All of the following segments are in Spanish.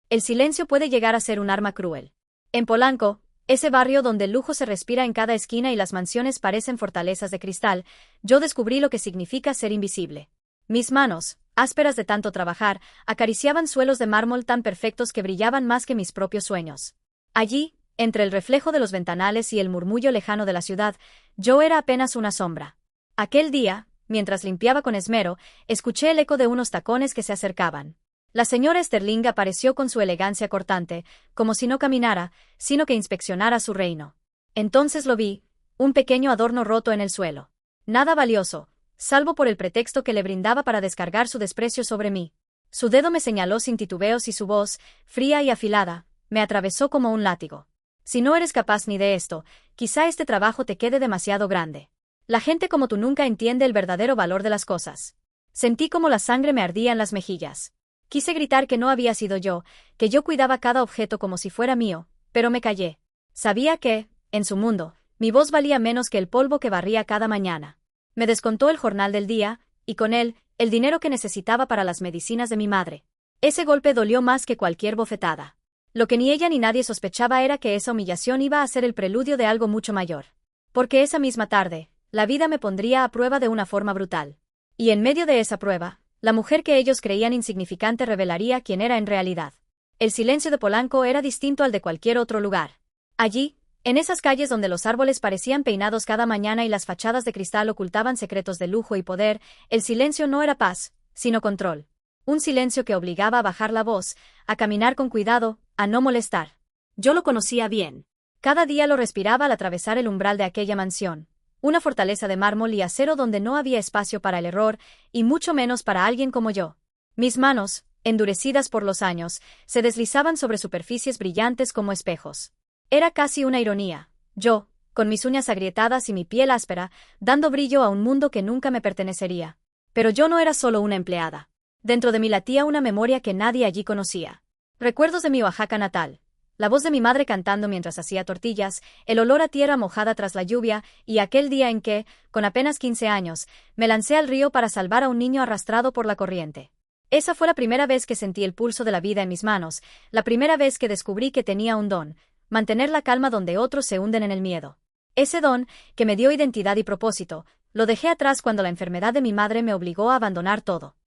El silencio puede llegar a ser un arma cruel. En Polanco, ese barrio donde el lujo se respira en cada esquina y las mansiones parecen fortalezas de cristal, yo descubrí lo que significa ser invisible. Mis manos, ásperas de tanto trabajar, acariciaban suelos de mármol tan perfectos que brillaban más que mis propios sueños. Allí, entre el reflejo de los ventanales y el murmullo lejano de la ciudad, yo era apenas una sombra. Aquel día, mientras limpiaba con esmero, escuché el eco de unos tacones que se acercaban. La señora Sterling apareció con su elegancia cortante, como si no caminara, sino que inspeccionara su reino. Entonces lo vi, un pequeño adorno roto en el suelo. Nada valioso, salvo por el pretexto que le brindaba para descargar su desprecio sobre mí. Su dedo me señaló sin titubeos y su voz, fría y afilada, me atravesó como un látigo. Si no eres capaz ni de esto, quizá este trabajo te quede demasiado grande. La gente como tú nunca entiende el verdadero valor de las cosas. Sentí como la sangre me ardía en las mejillas. Quise gritar que no había sido yo, que yo cuidaba cada objeto como si fuera mío, pero me callé. Sabía que, en su mundo, mi voz valía menos que el polvo que barría cada mañana. Me descontó el jornal del día, y con él, el dinero que necesitaba para las medicinas de mi madre. Ese golpe dolió más que cualquier bofetada. Lo que ni ella ni nadie sospechaba era que esa humillación iba a ser el preludio de algo mucho mayor. Porque esa misma tarde, la vida me pondría a prueba de una forma brutal. Y en medio de esa prueba, la mujer que ellos creían insignificante revelaría quién era en realidad. El silencio de Polanco era distinto al de cualquier otro lugar. Allí, en esas calles donde los árboles parecían peinados cada mañana y las fachadas de cristal ocultaban secretos de lujo y poder, el silencio no era paz, sino control. Un silencio que obligaba a bajar la voz, a caminar con cuidado, a no molestar. Yo lo conocía bien. Cada día lo respiraba al atravesar el umbral de aquella mansión. Una fortaleza de mármol y acero donde no había espacio para el error, y mucho menos para alguien como yo. Mis manos, endurecidas por los años, se deslizaban sobre superficies brillantes como espejos. Era casi una ironía. Yo, con mis uñas agrietadas y mi piel áspera, dando brillo a un mundo que nunca me pertenecería. Pero yo no era solo una empleada. Dentro de mí latía una memoria que nadie allí conocía. Recuerdos de mi Oaxaca natal. La voz de mi madre cantando mientras hacía tortillas, el olor a tierra mojada tras la lluvia, y aquel día en que, con apenas 15 años, me lancé al río para salvar a un niño arrastrado por la corriente. Esa fue la primera vez que sentí el pulso de la vida en mis manos, la primera vez que descubrí que tenía un don, mantener la calma donde otros se hunden en el miedo. Ese don, que me dio identidad y propósito, lo dejé atrás cuando la enfermedad de mi madre me obligó a abandonar todo.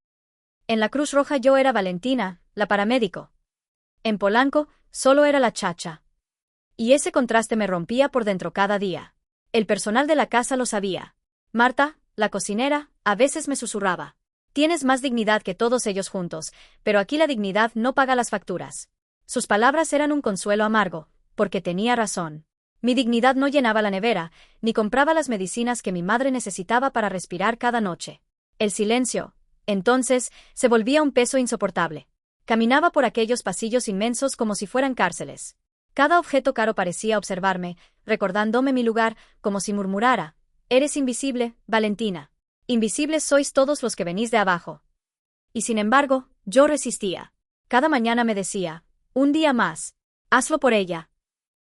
En la Cruz Roja yo era Valentina, la paramédico. En Polanco, solo era la chacha. Y ese contraste me rompía por dentro cada día. El personal de la casa lo sabía. Marta, la cocinera, a veces me susurraba. Tienes más dignidad que todos ellos juntos, pero aquí la dignidad no paga las facturas. Sus palabras eran un consuelo amargo, porque tenía razón. Mi dignidad no llenaba la nevera, ni compraba las medicinas que mi madre necesitaba para respirar cada noche. El silencio, entonces, se volvía un peso insoportable. Caminaba por aquellos pasillos inmensos como si fueran cárceles. Cada objeto caro parecía observarme, recordándome mi lugar, como si murmurara: «Eres invisible, Valentina. Invisibles sois todos los que venís de abajo». Y sin embargo, yo resistía. Cada mañana me decía: «Un día más. Hazlo por ella».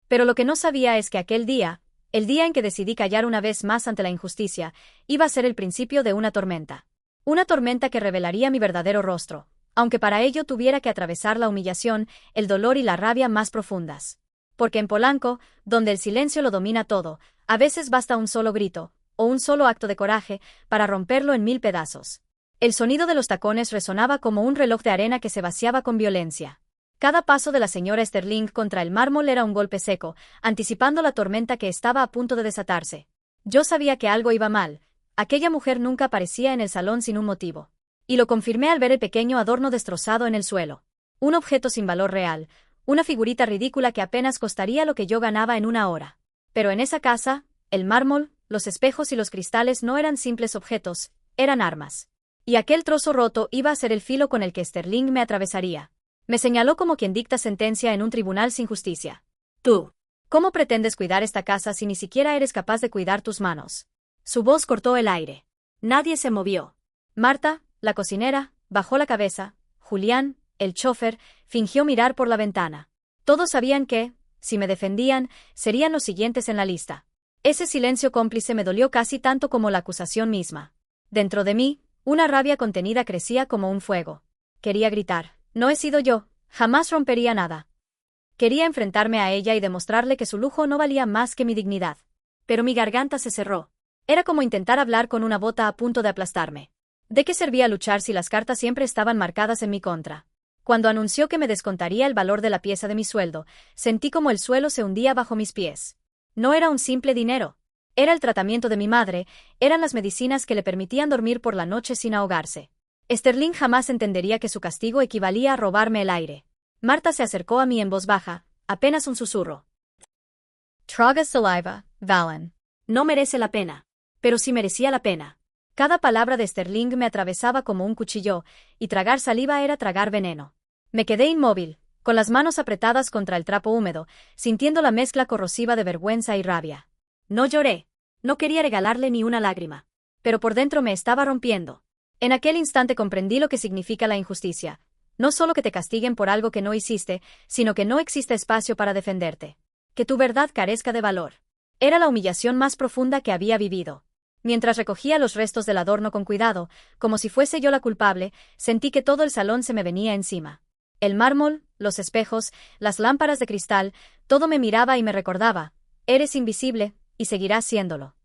Pero lo que no sabía es que aquel día, el día en que decidí callar una vez más ante la injusticia, iba a ser el principio de una tormenta. Una tormenta que revelaría mi verdadero rostro, aunque para ello tuviera que atravesar la humillación, el dolor y la rabia más profundas. Porque en Polanco, donde el silencio lo domina todo, a veces basta un solo grito, o un solo acto de coraje, para romperlo en 1000 pedazos. El sonido de los tacones resonaba como un reloj de arena que se vaciaba con violencia. Cada paso de la señora Sterling contra el mármol era un golpe seco, anticipando la tormenta que estaba a punto de desatarse. Yo sabía que algo iba mal. Aquella mujer nunca aparecía en el salón sin un motivo. Y lo confirmé al ver el pequeño adorno destrozado en el suelo. Un objeto sin valor real, una figurita ridícula que apenas costaría lo que yo ganaba en una hora. Pero en esa casa, el mármol, los espejos y los cristales no eran simples objetos, eran armas. Y aquel trozo roto iba a ser el filo con el que Sterling me atravesaría. Me señaló como quien dicta sentencia en un tribunal sin justicia. «Tú, ¿cómo pretendes cuidar esta casa si ni siquiera eres capaz de cuidar tus manos?» Su voz cortó el aire. Nadie se movió. Marta, la cocinera, bajó la cabeza. Julián, el chófer, fingió mirar por la ventana. Todos sabían que, si me defendían, serían los siguientes en la lista. Ese silencio cómplice me dolió casi tanto como la acusación misma. Dentro de mí, una rabia contenida crecía como un fuego. Quería gritar: «No he sido yo, Jamás rompería nada. Quería enfrentarme a ella y demostrarle que su lujo no valía más que mi dignidad. Pero mi garganta se cerró. Era como intentar hablar con una bota a punto de aplastarme. ¿De qué servía luchar si las cartas siempre estaban marcadas en mi contra? Cuando anunció que me descontaría el valor de la pieza de mi sueldo, sentí como el suelo se hundía bajo mis pies. No era un simple dinero. Era el tratamiento de mi madre, eran las medicinas que le permitían dormir por la noche sin ahogarse. Sterling jamás entendería que su castigo equivalía a robarme el aire. Marta se acercó a mí en voz baja, apenas un susurro. Traga saliva, Valen. No merece la pena. Pero sí merecía la pena. Cada palabra de Sterling me atravesaba como un cuchillo, y tragar saliva era tragar veneno. Me quedé inmóvil, con las manos apretadas contra el trapo húmedo, sintiendo la mezcla corrosiva de vergüenza y rabia. No lloré. No quería regalarle ni una lágrima. Pero por dentro me estaba rompiendo. En aquel instante comprendí lo que significa la injusticia. No solo que te castiguen por algo que no hiciste, sino que no existe espacio para defenderte. Que tu verdad carezca de valor. Era la humillación más profunda que había vivido. Mientras recogía los restos del adorno con cuidado, como si fuese yo la culpable, sentí que todo el salón se me venía encima. El mármol, los espejos, las lámparas de cristal, todo me miraba y me recordaba: eres invisible, y seguirás siéndolo.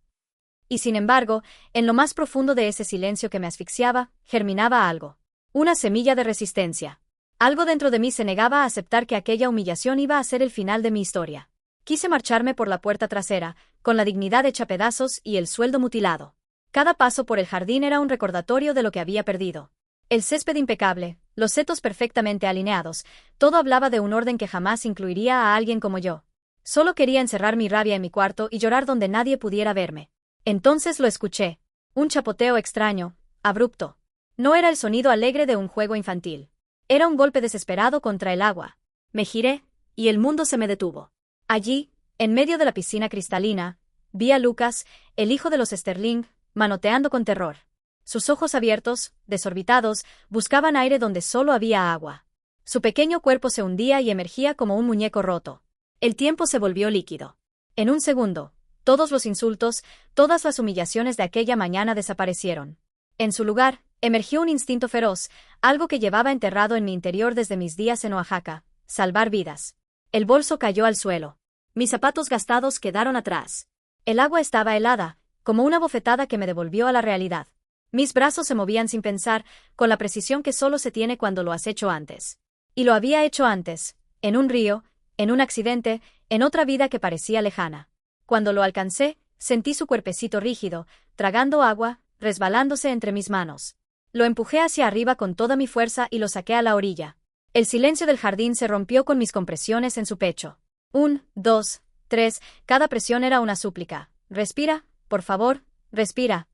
Y sin embargo, en lo más profundo de ese silencio que me asfixiaba, germinaba algo. Una semilla de resistencia. Algo dentro de mí se negaba a aceptar que aquella humillación iba a ser el final de mi historia. Quise marcharme por la puerta trasera, con la dignidad hecha pedazos y el sueldo mutilado. Cada paso por el jardín era un recordatorio de lo que había perdido. El césped impecable, los setos perfectamente alineados, todo hablaba de un orden que jamás incluiría a alguien como yo. Solo quería encerrar mi rabia en mi cuarto y llorar donde nadie pudiera verme. Entonces lo escuché. Un chapoteo extraño, abrupto. No era el sonido alegre de un juego infantil. Era un golpe desesperado contra el agua. Me giré, y el mundo se me detuvo. Allí, en medio de la piscina cristalina, vi a Lucas, el hijo de los Sterling, manoteando con terror. Sus ojos abiertos, desorbitados, buscaban aire donde solo había agua. Su pequeño cuerpo se hundía y emergía como un muñeco roto. El tiempo se volvió líquido. En un segundo, todos los insultos, todas las humillaciones de aquella mañana desaparecieron. En su lugar, emergió un instinto feroz, algo que llevaba enterrado en mi interior desde mis días en Oaxaca: salvar vidas. El bolso cayó al suelo. Mis zapatos gastados quedaron atrás. El agua estaba helada, como una bofetada que me devolvió a la realidad. Mis brazos se movían sin pensar, con la precisión que solo se tiene cuando lo has hecho antes. Y lo había hecho antes, en un río, en un accidente, en otra vida que parecía lejana. Cuando lo alcancé, sentí su cuerpecito rígido, tragando agua, resbalándose entre mis manos. Lo empujé hacia arriba con toda mi fuerza y lo saqué a la orilla. El silencio del jardín se rompió con mis compresiones en su pecho. 1, 2, 3, cada presión era una súplica. Respira, por favor, respira.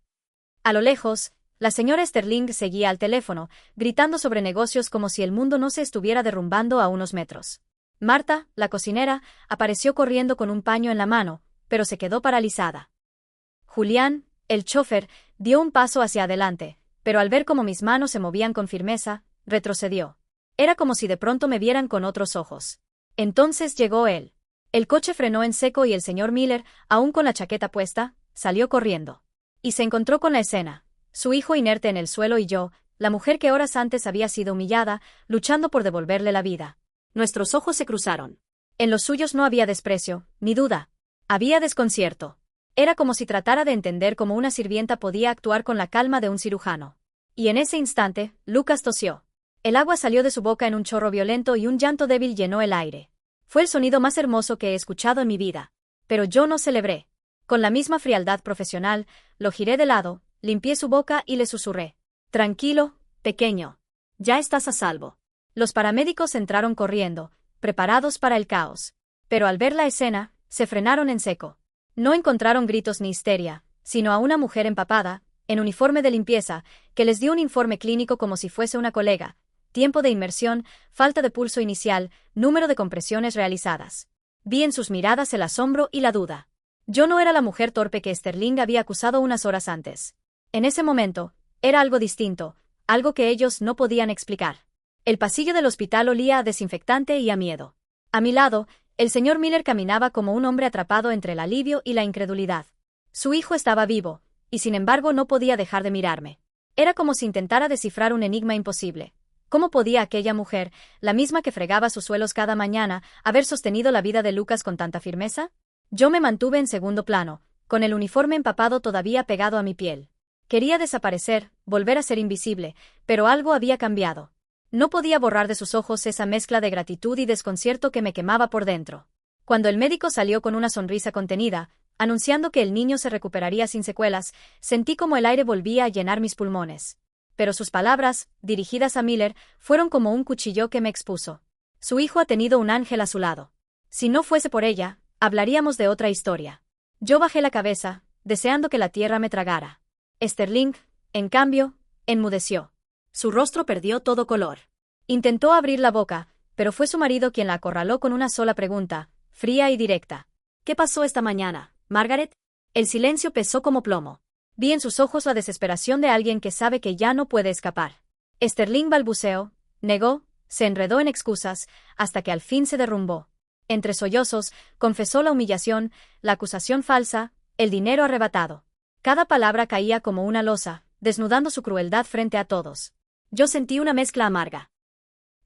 A lo lejos, la señora Sterling seguía al teléfono, gritando sobre negocios como si el mundo no se estuviera derrumbando a unos metros. Marta, la cocinera, apareció corriendo con un paño en la mano, pero se quedó paralizada. Julián, el chofer, dio un paso hacia adelante, pero al ver cómo mis manos se movían con firmeza, retrocedió. Era como si de pronto me vieran con otros ojos. Entonces llegó él. El coche frenó en seco y el señor Miller, aún con la chaqueta puesta, salió corriendo. Y se encontró con la escena: su hijo inerte en el suelo y yo, la mujer que horas antes había sido humillada, luchando por devolverle la vida. Nuestros ojos se cruzaron. En los suyos no había desprecio, ni duda. Había desconcierto. Era como si tratara de entender cómo una sirvienta podía actuar con la calma de un cirujano. Y en ese instante, Lucas tosió. El agua salió de su boca en un chorro violento y un llanto débil llenó el aire. Fue el sonido más hermoso que he escuchado en mi vida. Pero yo no celebré. Con la misma frialdad profesional, lo giré de lado, limpié su boca y le susurré: tranquilo, pequeño. Ya estás a salvo. Los paramédicos entraron corriendo, preparados para el caos. Pero al ver la escena, se frenaron en seco. No encontraron gritos ni histeria, sino a una mujer empapada, en uniforme de limpieza, que les dio un informe clínico como si fuese una colega: tiempo de inmersión, falta de pulso inicial, número de compresiones realizadas. Vi en sus miradas el asombro y la duda. Yo no era la mujer torpe que Sterling había acusado unas horas antes. En ese momento, era algo distinto, algo que ellos no podían explicar. El pasillo del hospital olía a desinfectante y a miedo. A mi lado, el señor Miller caminaba como un hombre atrapado entre el alivio y la incredulidad. Su hijo estaba vivo, y sin embargo no podía dejar de mirarme. Era como si intentara descifrar un enigma imposible. ¿Cómo podía aquella mujer, la misma que fregaba sus suelos cada mañana, haber sostenido la vida de Lucas con tanta firmeza? Yo me mantuve en segundo plano, con el uniforme empapado todavía pegado a mi piel. Quería desaparecer, volver a ser invisible, pero algo había cambiado. No podía borrar de sus ojos esa mezcla de gratitud y desconcierto que me quemaba por dentro. Cuando el médico salió con una sonrisa contenida, anunciando que el niño se recuperaría sin secuelas, sentí como el aire volvía a llenar mis pulmones. Pero sus palabras, dirigidas a Miller, fueron como un cuchillo que me expuso. Su hijo ha tenido un ángel a su lado. Si no fuese por ella, hablaríamos de otra historia. Yo bajé la cabeza, deseando que la tierra me tragara. Sterling, en cambio, enmudeció. Su rostro perdió todo color. Intentó abrir la boca, pero fue su marido quien la acorraló con una sola pregunta, fría y directa. ¿Qué pasó esta mañana, Margaret? El silencio pesó como plomo. Vi en sus ojos la desesperación de alguien que sabe que ya no puede escapar. Sterling balbuceó, negó, se enredó en excusas, hasta que al fin se derrumbó. Entre sollozos, confesó la humillación, la acusación falsa, el dinero arrebatado. Cada palabra caía como una losa, desnudando su crueldad frente a todos. Yo sentí una mezcla amarga.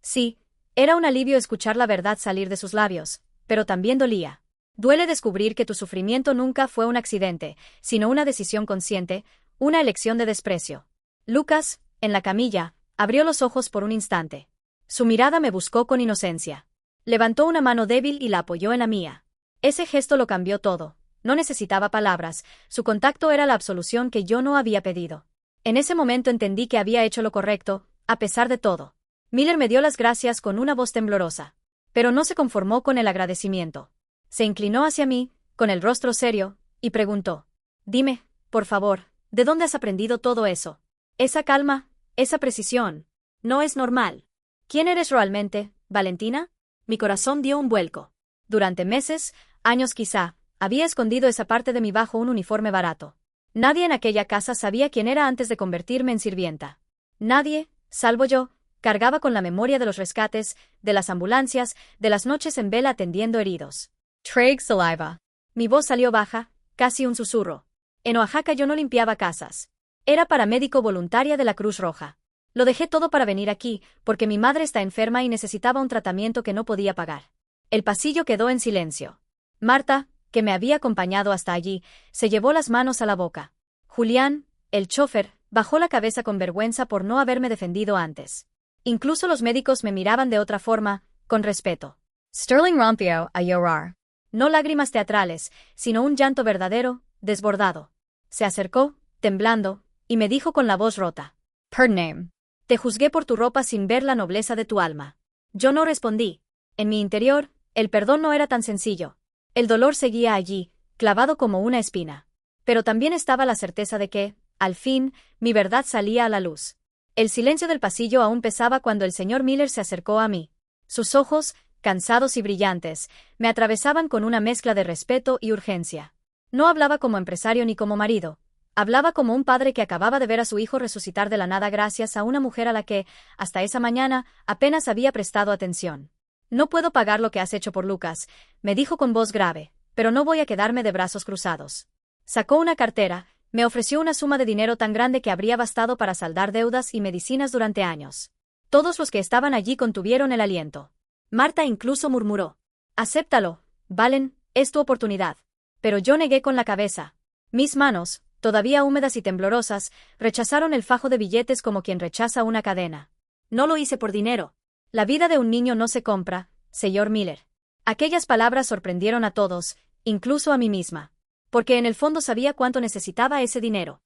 Sí, era un alivio escuchar la verdad salir de sus labios, pero también dolía. Duele descubrir que tu sufrimiento nunca fue un accidente, sino una decisión consciente, una elección de desprecio. Lucas, en la camilla, abrió los ojos por un instante. Su mirada me buscó con inocencia. Levantó una mano débil y la apoyó en la mía. Ese gesto lo cambió todo. No necesitaba palabras, su contacto era la absolución que yo no había pedido. En ese momento entendí que había hecho lo correcto, a pesar de todo. Miller me dio las gracias con una voz temblorosa. Pero no se conformó con el agradecimiento. Se inclinó hacia mí, con el rostro serio, y preguntó. Dime, por favor, ¿de dónde has aprendido todo eso? Esa calma, esa precisión. No es normal. ¿Quién eres realmente, Valentina? Mi corazón dio un vuelco. Durante meses, años quizá, había escondido esa parte de mí bajo un uniforme barato. Nadie en aquella casa sabía quién era antes de convertirme en sirvienta. Nadie, salvo yo, cargaba con la memoria de los rescates, de las ambulancias, de las noches en vela atendiendo heridos. Trade saliva. Mi voz salió baja, casi un susurro. En Oaxaca yo no limpiaba casas. Era paramédico voluntaria de la Cruz Roja. Lo dejé todo para venir aquí, porque mi madre está enferma y necesitaba un tratamiento que no podía pagar. El pasillo quedó en silencio. Marta, que me había acompañado hasta allí, se llevó las manos a la boca. Julián, el chofer, bajó la cabeza con vergüenza por no haberme defendido antes. Incluso los médicos me miraban de otra forma, con respeto. Sterling rompió a llorar. No lágrimas teatrales, sino un llanto verdadero, desbordado. Se acercó, temblando, y me dijo con la voz rota. Perdóname. Te juzgué por tu ropa sin ver la nobleza de tu alma. Yo no respondí. En mi interior, el perdón no era tan sencillo. El dolor seguía allí, clavado como una espina. Pero también estaba la certeza de que, al fin, mi verdad salía a la luz. El silencio del pasillo aún pesaba cuando el señor Miller se acercó a mí. Sus ojos, cansados y brillantes, me atravesaban con una mezcla de respeto y urgencia. No hablaba como empresario ni como marido. Hablaba como un padre que acababa de ver a su hijo resucitar de la nada gracias a una mujer a la que, hasta esa mañana, apenas había prestado atención. No puedo pagar lo que has hecho por Lucas, me dijo con voz grave, pero no voy a quedarme de brazos cruzados. Sacó una cartera, me ofreció una suma de dinero tan grande que habría bastado para saldar deudas y medicinas durante años. Todos los que estaban allí contuvieron el aliento. Marta incluso murmuró. Acéptalo, Valen, es tu oportunidad. Pero yo negué con la cabeza. Mis manos, todavía húmedas y temblorosas, rechazaron el fajo de billetes como quien rechaza una cadena. No lo hice por dinero. La vida de un niño no se compra, señor Miller. Aquellas palabras sorprendieron a todos, incluso a mí misma. Porque en el fondo sabía cuánto necesitaba ese dinero.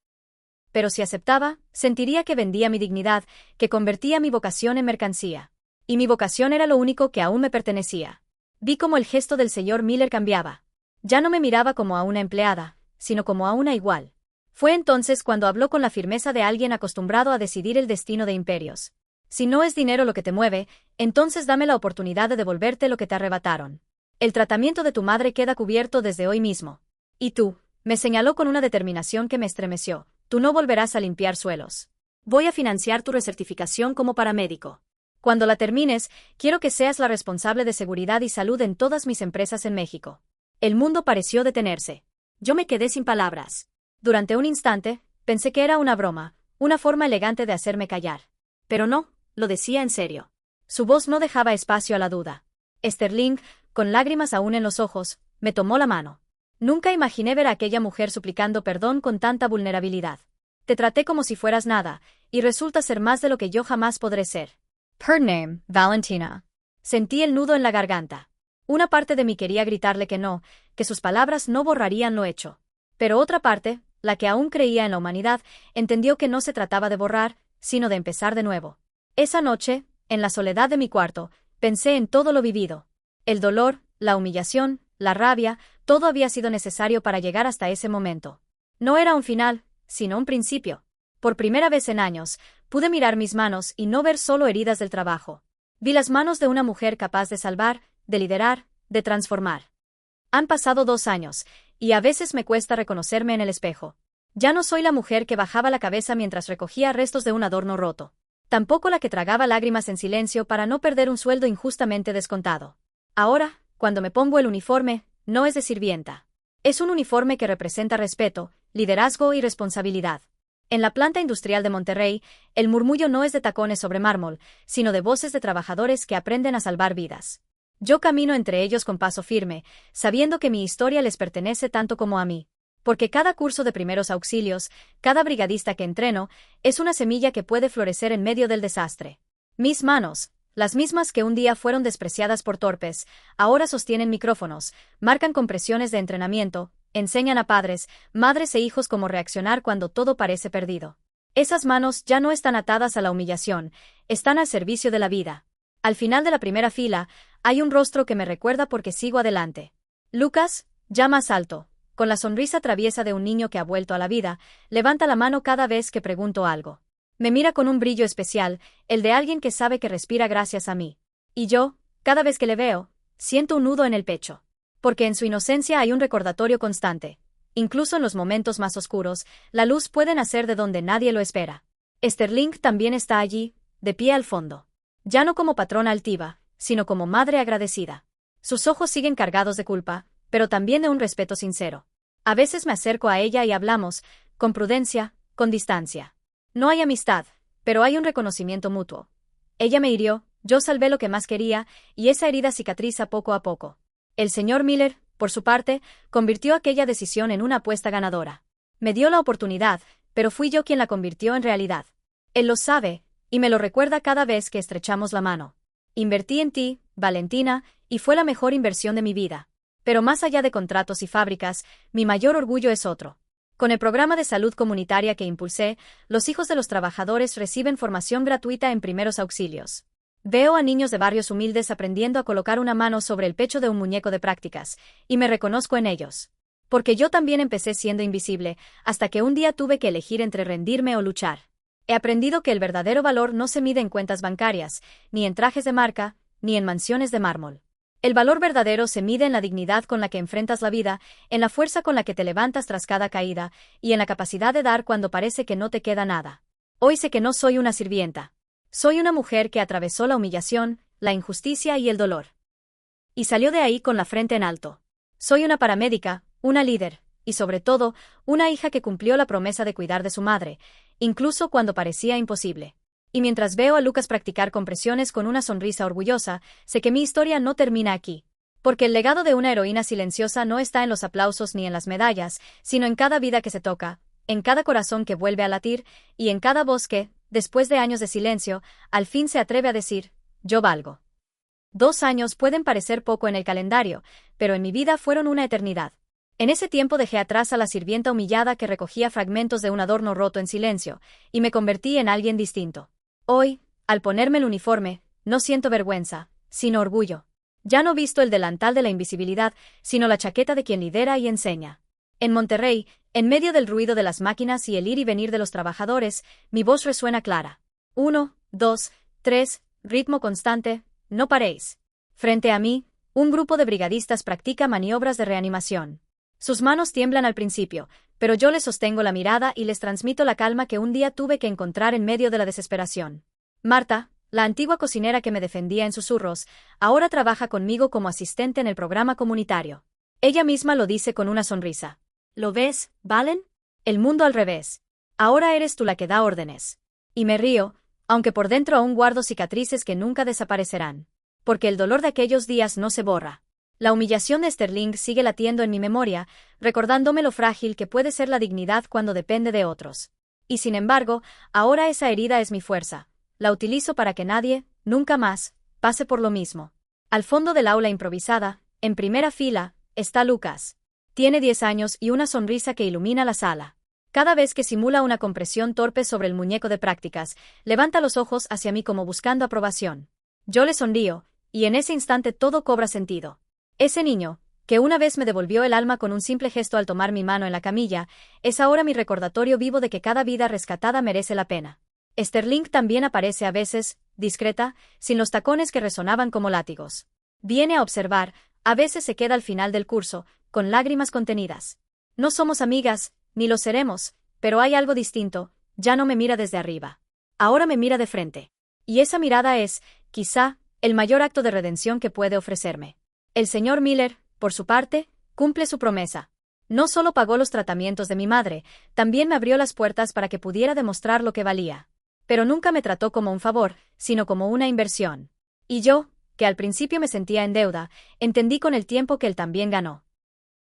Pero si aceptaba, sentiría que vendía mi dignidad, que convertía mi vocación en mercancía. Y mi vocación era lo único que aún me pertenecía. Vi cómo el gesto del señor Miller cambiaba. Ya no me miraba como a una empleada, sino como a una igual. Fue entonces cuando habló con la firmeza de alguien acostumbrado a decidir el destino de imperios. Si no es dinero lo que te mueve, entonces dame la oportunidad de devolverte lo que te arrebataron. El tratamiento de tu madre queda cubierto desde hoy mismo. Y tú, me señaló con una determinación que me estremeció, tú no volverás a limpiar suelos. Voy a financiar tu recertificación como paramédico. Cuando la termines, quiero que seas la responsable de seguridad y salud en todas mis empresas en México. El mundo pareció detenerse. Yo me quedé sin palabras. Durante un instante, pensé que era una broma, una forma elegante de hacerme callar. Pero no, lo decía en serio. Su voz no dejaba espacio a la duda. Sterling, con lágrimas aún en los ojos, me tomó la mano. Nunca imaginé ver a aquella mujer suplicando perdón con tanta vulnerabilidad. Te traté como si fueras nada, y resulta ser más de lo que yo jamás podré ser. Her name, Valentina. Sentí el nudo en la garganta. Una parte de mí quería gritarle que no, que sus palabras no borrarían lo hecho. Pero otra parte, la que aún creía en la humanidad, entendió que no se trataba de borrar, sino de empezar de nuevo. Esa noche, en la soledad de mi cuarto, pensé en todo lo vivido. El dolor, la humillación, la rabia, todo había sido necesario para llegar hasta ese momento. No era un final, sino un principio. Por primera vez en años, pude mirar mis manos y no ver solo heridas del trabajo. Vi las manos de una mujer capaz de salvar, de liderar, de transformar. Han pasado 2 años, y a veces me cuesta reconocerme en el espejo. Ya no soy la mujer que bajaba la cabeza mientras recogía restos de un adorno roto. Tampoco la que tragaba lágrimas en silencio para no perder un sueldo injustamente descontado. Ahora, cuando me pongo el uniforme, no es de sirvienta. Es un uniforme que representa respeto, liderazgo y responsabilidad. En la planta industrial de Monterrey, el murmullo no es de tacones sobre mármol, sino de voces de trabajadores que aprenden a salvar vidas. Yo camino entre ellos con paso firme, sabiendo que mi historia les pertenece tanto como a mí. Porque cada curso de primeros auxilios, cada brigadista que entreno, es una semilla que puede florecer en medio del desastre. Mis manos, las mismas que un día fueron despreciadas por torpes, ahora sostienen micrófonos, marcan compresiones de entrenamiento, enseñan a padres, madres e hijos cómo reaccionar cuando todo parece perdido. Esas manos ya no están atadas a la humillación, están al servicio de la vida. Al final de la primera fila, hay un rostro que me recuerda porque sigo adelante. Lucas, ya más alto, con la sonrisa traviesa de un niño que ha vuelto a la vida, levanta la mano cada vez que pregunto algo. Me mira con un brillo especial, el de alguien que sabe que respira gracias a mí. Y yo, cada vez que le veo, siento un nudo en el pecho. Porque en su inocencia hay un recordatorio constante. Incluso en los momentos más oscuros, la luz puede nacer de donde nadie lo espera. Sterling también está allí, de pie al fondo. Ya no como patrona altiva, sino como madre agradecida. Sus ojos siguen cargados de culpa, pero también de un respeto sincero. A veces me acerco a ella y hablamos, con prudencia, con distancia. No hay amistad, pero hay un reconocimiento mutuo. Ella me hirió, yo salvé lo que más quería, y esa herida cicatriza poco a poco. El señor Miller, por su parte, convirtió aquella decisión en una apuesta ganadora. Me dio la oportunidad, pero fui yo quien la convirtió en realidad. Él lo sabe, y me lo recuerda cada vez que estrechamos la mano. Invertí en ti, Valentina, y fue la mejor inversión de mi vida. Pero más allá de contratos y fábricas, mi mayor orgullo es otro. Con el programa de salud comunitaria que impulsé, los hijos de los trabajadores reciben formación gratuita en primeros auxilios. Veo a niños de barrios humildes aprendiendo a colocar una mano sobre el pecho de un muñeco de prácticas, y me reconozco en ellos. Porque yo también empecé siendo invisible, hasta que un día tuve que elegir entre rendirme o luchar. He aprendido que el verdadero valor no se mide en cuentas bancarias, ni en trajes de marca, ni en mansiones de mármol. El valor verdadero se mide en la dignidad con la que enfrentas la vida, en la fuerza con la que te levantas tras cada caída, y en la capacidad de dar cuando parece que no te queda nada. Hoy sé que no soy una sirvienta. Soy una mujer que atravesó la humillación, la injusticia y el dolor. Y salió de ahí con la frente en alto. Soy una paramédica, una líder, y sobre todo, una hija que cumplió la promesa de cuidar de su madre, incluso cuando parecía imposible. Y mientras veo a Lucas practicar compresiones con una sonrisa orgullosa, sé que mi historia no termina aquí. Porque el legado de una heroína silenciosa no está en los aplausos ni en las medallas, sino en cada vida que se toca, en cada corazón que vuelve a latir, y en cada voz que, después de años de silencio, al fin se atreve a decir, yo valgo. 2 años pueden parecer poco en el calendario, pero en mi vida fueron una eternidad. En ese tiempo dejé atrás a la sirvienta humillada que recogía fragmentos de un adorno roto en silencio, y me convertí en alguien distinto. Hoy, al ponerme el uniforme, no siento vergüenza, sino orgullo. Ya no visto el delantal de la invisibilidad, sino la chaqueta de quien lidera y enseña. En Monterrey, en medio del ruido de las máquinas y el ir y venir de los trabajadores, mi voz resuena clara. 1, 2, 3, ritmo constante, no paréis. Frente a mí, un grupo de brigadistas practica maniobras de reanimación. Sus manos tiemblan al principio, pero yo les sostengo la mirada y les transmito la calma que un día tuve que encontrar en medio de la desesperación. Marta, la antigua cocinera que me defendía en susurros, ahora trabaja conmigo como asistente en el programa comunitario. Ella misma lo dice con una sonrisa. ¿Lo ves, Valen? El mundo al revés. Ahora eres tú la que da órdenes. Y me río, aunque por dentro aún guardo cicatrices que nunca desaparecerán. Porque el dolor de aquellos días no se borra. La humillación de Sterling sigue latiendo en mi memoria, recordándome lo frágil que puede ser la dignidad cuando depende de otros. Y sin embargo, ahora esa herida es mi fuerza. La utilizo para que nadie, nunca más, pase por lo mismo. Al fondo del aula improvisada, en primera fila, está Lucas. Tiene 10 años y una sonrisa que ilumina la sala. Cada vez que simula una compresión torpe sobre el muñeco de prácticas, levanta los ojos hacia mí como buscando aprobación. Yo le sonrío, y en ese instante todo cobra sentido. Ese niño, que una vez me devolvió el alma con un simple gesto al tomar mi mano en la camilla, es ahora mi recordatorio vivo de que cada vida rescatada merece la pena. Sterling también aparece a veces, discreta, sin los tacones que resonaban como látigos. Viene a observar, a veces se queda al final del curso, con lágrimas contenidas. No somos amigas, ni lo seremos, pero hay algo distinto, ya no me mira desde arriba. Ahora me mira de frente. Y esa mirada es, quizá, el mayor acto de redención que puede ofrecerme. El señor Miller, por su parte, cumple su promesa. No solo pagó los tratamientos de mi madre, también me abrió las puertas para que pudiera demostrar lo que valía. Pero nunca me trató como un favor, sino como una inversión. Y yo, que al principio me sentía en deuda, entendí con el tiempo que él también ganó.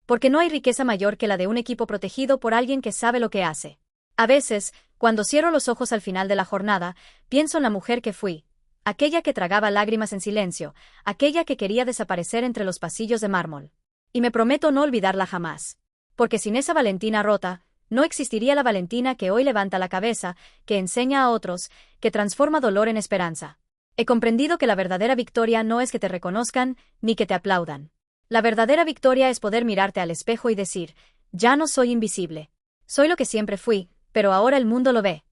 Porque no hay riqueza mayor que la de un equipo protegido por alguien que sabe lo que hace. A veces, cuando cierro los ojos al final de la jornada, pienso en la mujer que fui, aquella que tragaba lágrimas en silencio, aquella que quería desaparecer entre los pasillos de mármol. Y me prometo no olvidarla jamás. Porque sin esa Valentina rota, no existiría la Valentina que hoy levanta la cabeza, que enseña a otros, que transforma dolor en esperanza. He comprendido que la verdadera victoria no es que te reconozcan, ni que te aplaudan. La verdadera victoria es poder mirarte al espejo y decir, ya no soy invisible. Soy lo que siempre fui, pero ahora el mundo lo ve.